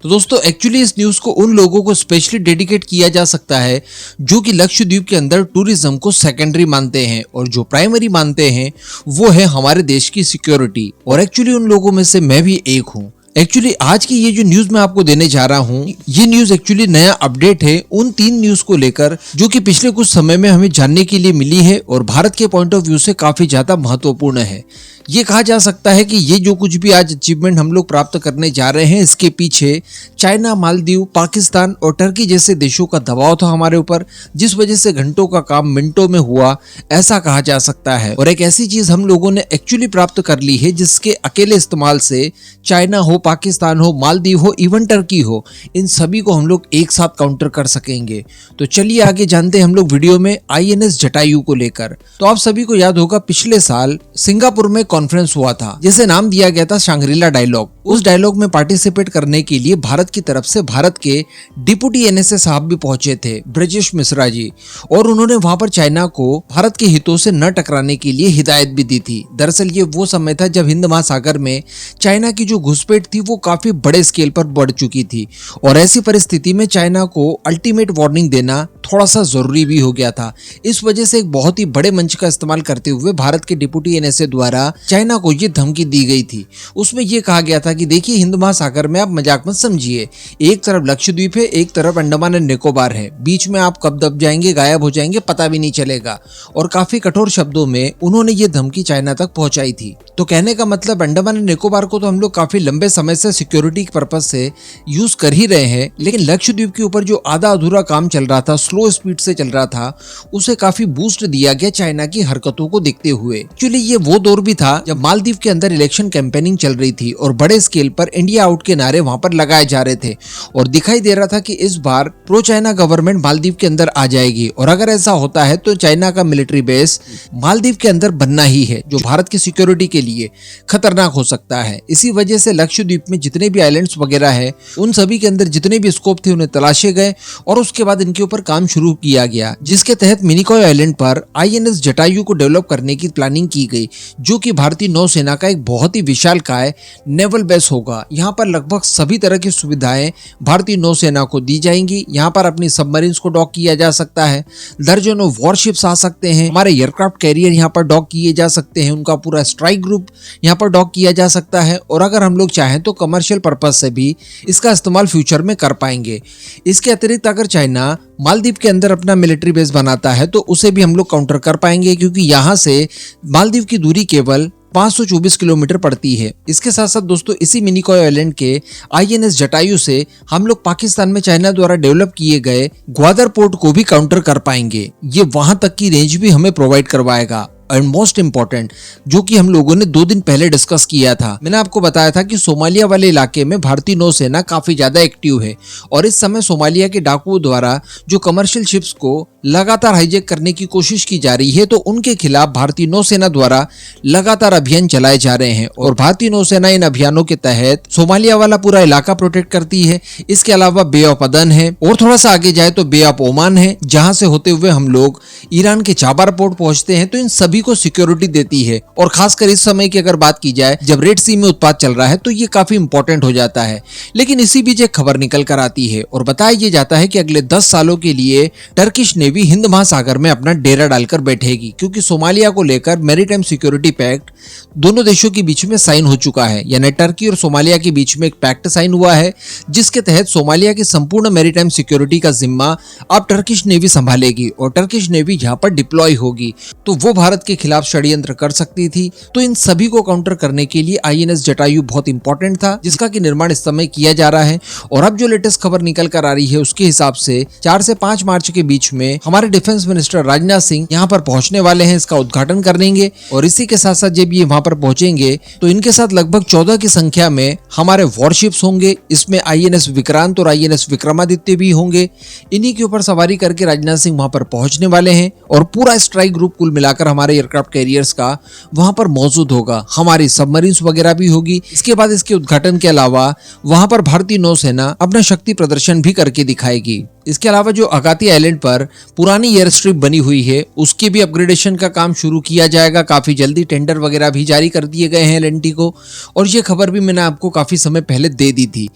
तो दोस्तों एक्चुअली इस न्यूज को उन लोगों को स्पेशली डेडिकेट किया जा सकता है जो कि लक्षद्वीप के अंदर टूरिज्म को सेकेंडरी मानते हैं और जो प्राइमरी मानते हैं वो है हमारे देश की सिक्योरिटी। और एक्चुअली उन लोगों में से मैं भी एक हूँ। एक्चुअली आज की ये जो न्यूज मैं आपको देने जा रहा हूँ, ये न्यूज एक्चुअली नया अपडेट है उन 3 न्यूज को लेकर जो कि पिछले कुछ समय में हमें जानने के लिए मिली है और भारत के पॉइंट ऑफ व्यू से काफी ज्यादा महत्वपूर्ण है। ये कहा जा सकता है कि ये जो कुछ भी आज अचीवमेंट हम लोग प्राप्त करने जा रहे हैं, इसके पीछे चाइना, मालदीव, पाकिस्तान और टर्की जैसे देशों का दबाव था हमारे ऊपर, जिस वजह से घंटों का काम मिनटों में हुआ, ऐसा कहा जा सकता है। और एक ऐसी चीज हम लोगों ने एक्चुअली प्राप्त कर ली है जिसके अकेले इस्तेमाल से चाइना हो, पाकिस्तान हो, मालदीव हो, इवन टर्की हो, इन सभी को हम लोग एक साथ काउंटर कर सकेंगे। तो चलिए आगे जानते हैं हम लोग वीडियो में INS जटायु को लेकर। तो आप सभी को याद होगा पिछले साल सिंगापुर में कॉन्फ्रेंस हुआ था जिसे नाम दिया गया था शांग्रीला डायलॉग। उस डायलॉग में पार्टिसिपेट करने के लिए भारत की तरफ से भारत के डिप्टी NSA साहब भी पहुंचे थे, ब्रजेश मिश्रा जी, और उन्होंने वहां पर चाइना को भारत के हितों से न टकराने के लिए हिदायत भी दी थी। दरअसल ये वो समय था जब हिंद महासागर में चाइना की जो घुसपैठ थी वो काफी बड़े स्केल पर बढ़ चुकी थी और ऐसी परिस्थिति में चाइना को अल्टीमेट वार्निंग देना थोड़ा सा जरूरी भी हो गया था। इस वजह से एक बहुत ही बड़े मंच का इस्तेमाल करते हुए भारत के डिप्टी NSA द्वारा चाइना को ये धमकी दी गई थी। उसमें यह कहा गया था कि देखिए हिंद महासागर में आप मजाक मत समझिए, एक तरफ लक्षद्वीप है, एक तरफ अंडमान एंड निकोबार है, बीच में आप कब दब जाएंगे, गायब हो जाएंगे, पता भी नहीं चलेगा। और काफी कठोर शब्दों में उन्होंने ये धमकी चाइना तक पहुंचाई थी। तो कहने का मतलब अंडमान एंड निकोबार को तो हम लोग काफी लंबे समय से सिक्योरिटी के पर्पज से यूज कर ही रहे हैं, लेकिन लक्षद्वीप के ऊपर जो आधा अधूरा काम चल रहा था, स्लो स्पीड से चल रहा था, उसे काफी बूस्ट दिया गया चाइना की हरकतों को देखते हुए। एक्चुअली ये वो दौर भी था जब मालदीव के अंदर इलेक्शन कैंपेनिंग चल रही थी और बड़े स्केल पर इंडिया आउट के नारे वहां पर लगाए जा रहे थे और दिखाई दे रहा था कि इस बार प्रो चाइना गवर्नमेंट मालदीव के अंदर आ जाएगी और अगर ऐसा होता है तो चाइना का मिलिट्री बेस मालदीव के अंदर बनना ही है, जो भारत की सिक्योरिटी के लिए खतरनाक हो सकता है। इसी वजह से लक्षद्वीप में जितने भी आइलैंड्स वगैरह है उन सभी के अंदर जितने भी स्कोप थे उन्हें तलाशे गए और उसके बाद इनके ऊपर काम शुरू किया गया, जिसके तहत मिनिकॉय आइलैंड पर INS जटायु को डेवलप करने की प्लानिंग की गई, जो कि भारतीय नौसेना का एक बहुत ही विशालकाय नेवल बेस होगा। यहाँ पर लगभग सभी तरह की सुविधाएं भारतीय नौसेना को दी जाएंगी। यहाँ पर अपनी सबमरीन्स को डॉक किया जा सकता है, दर्जनों वॉरशिप्स आ सकते हैं, हमारे एयरक्राफ्ट कैरियर यहाँ पर डॉक किए जा सकते हैं, उनका पूरा स्ट्राइक ग्रुप यहाँ पर डॉक किया जा सकता है और अगर हम लोग चाहें तो कमर्शियल पर्पज से भी इसका इस्तेमाल फ्यूचर में कर पाएंगे। इसके अतिरिक्त अगर चाइना मालदीव के अंदर अपना मिलिट्री बेस बनाता है तो उसे भी हम लोग काउंटर कर पाएंगे, क्योंकि यहाँ से मालदीव की दूरी केवल 524 किलोमीटर पड़ती है। इसके साथ साथ दोस्तों इसी मिनिकॉय आइलैंड के INS जटायु से हम लोग पाकिस्तान में चाइना द्वारा डेवलप किए गए ग्वादर पोर्ट को भी काउंटर कर पाएंगे। ये वहां तक की रेंज भी हमें प्रोवाइड करवाएगा। एंड मोस्ट इंपॉर्टेंट, जो कि हम लोगों ने 2 दिन पहले डिस्कस किया था, मैंने आपको बताया था कि सोमालिया वाले इलाके में भारतीय नौसेना काफी ज्यादा एक्टिव है और इस समय सोमालिया के डाकुओं द्वारा जो कमर्शियल शिप्स को लगातार हाईजैक करने की कोशिश की जा रही है, तो उनके खिलाफ भारतीय नौसेना द्वारा लगातार अभियान चलाए जा रहे हैं और भारतीय नौसेना इन अभियानों के तहत सोमालिया वाला पूरा इलाका प्रोटेक्ट करती है। इसके अलावा बे ऑफ अदन है और थोड़ा सा आगे जाए तो बे ऑफ ओमान है, जहां से होते हुए हम लोग ईरान के चाबार पोर्ट पहुंचते हैं। तो इन सभी को सिक्योरिटी देती है और खासकर इस समय की अगर बात की जाए जब रेड सी में उत्पात चल रहा है तो ये काफी इंपॉर्टेंट हो जाता है। लेकिन इसी बीच एक खबर निकल कर आती है और बताया ये जाता है कि अगले 10 सालों के लिए टर्किश नेवी हिंद महासागर में अपना डेरा डालकर बैठेगी, क्योंकि सोमालिया को लेकर मैरीटाइम सिक्योरिटी पैक्ट दोनों देशों के बीच में साइन हो चुका है। यानी टर्की और सोमालिया के बीच में एक पैक्ट साइन हुआ है जिसके तहत सोमालिया की संपूर्ण मैरीटाइम सिक्योरिटी का जिम्मा अब टर्किश नेवी संभालेगी और टर्किश नेवी यहाँ पर डिप्लॉय होगी, तो वो भारत के खिलाफ षड्यंत्र कर सकती थी। तो इन सभी को काउंटर करने के लिए INS जटायु बहुत इंपॉर्टेंट था, जिसका कि निर्माण इस समय किया जा रहा है। और अब जो लेटेस्ट खबर निकल कर आ रही है उसके हिसाब से 4 से 5 मार्च के बीच में हमारे डिफेंस मिनिस्टर राजनाथ सिंह यहाँ पर पहुंचने वाले हैं, इसका उद्घाटन करेंगे। और इसी के साथ साथ जब ये वहां पर पहुंचेंगे तो इनके साथ लगभग 14 की संख्या में हमारे वॉरशिप्स होंगे। इसमें INS विक्रांत और INS विक्रमादित्य भी होंगे। इन्हीं के ऊपर सवारी करके राजनाथ सिंह वहां पर पहुंचने वाले हैं और पूरा स्ट्राइक ग्रुप कुल मिलाकर हमारे एयरक्राफ्ट कैरियर्स का वहां पर मौजूद होगा, हमारी सबमरीन्स वगैरह भी होगी। इसके बाद इसके उद्घाटन के अलावा वहां पर भारतीय नौसेना अपना शक्ति प्रदर्शन भी करके दिखाएगी। इसके अलावा जो अगाती आइलैंड पर पुरानी एयर स्ट्रिप बनी हुई है उसके भी अपग्रेडेशन का काम शुरू किया जाएगा काफी जल्दी। टेंडर वगैरह भी जारी कर दिए गए हैं LNT को, और ये खबर भी मैंने आपको काफी समय पहले दे दी थी।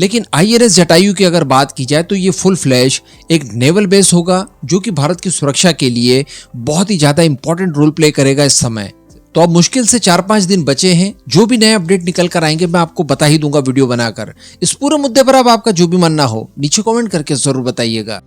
लेकिन INS जटायु की अगर बात की जाए तो ये फुल फ्लैश एक नेवल बेस होगा जो कि भारत की सुरक्षा के लिए बहुत ही ज्यादा इंपॉर्टेंट रोल प्ले करेगा इस समय। तो अब मुश्किल से 4-5 दिन बचे हैं, जो भी नए अपडेट निकल कर आएंगे मैं आपको बता ही दूंगा वीडियो बनाकर। इस पूरे मुद्दे पर अब आपका जो भी मानना हो नीचे कमेंट करके जरूर बताइएगा।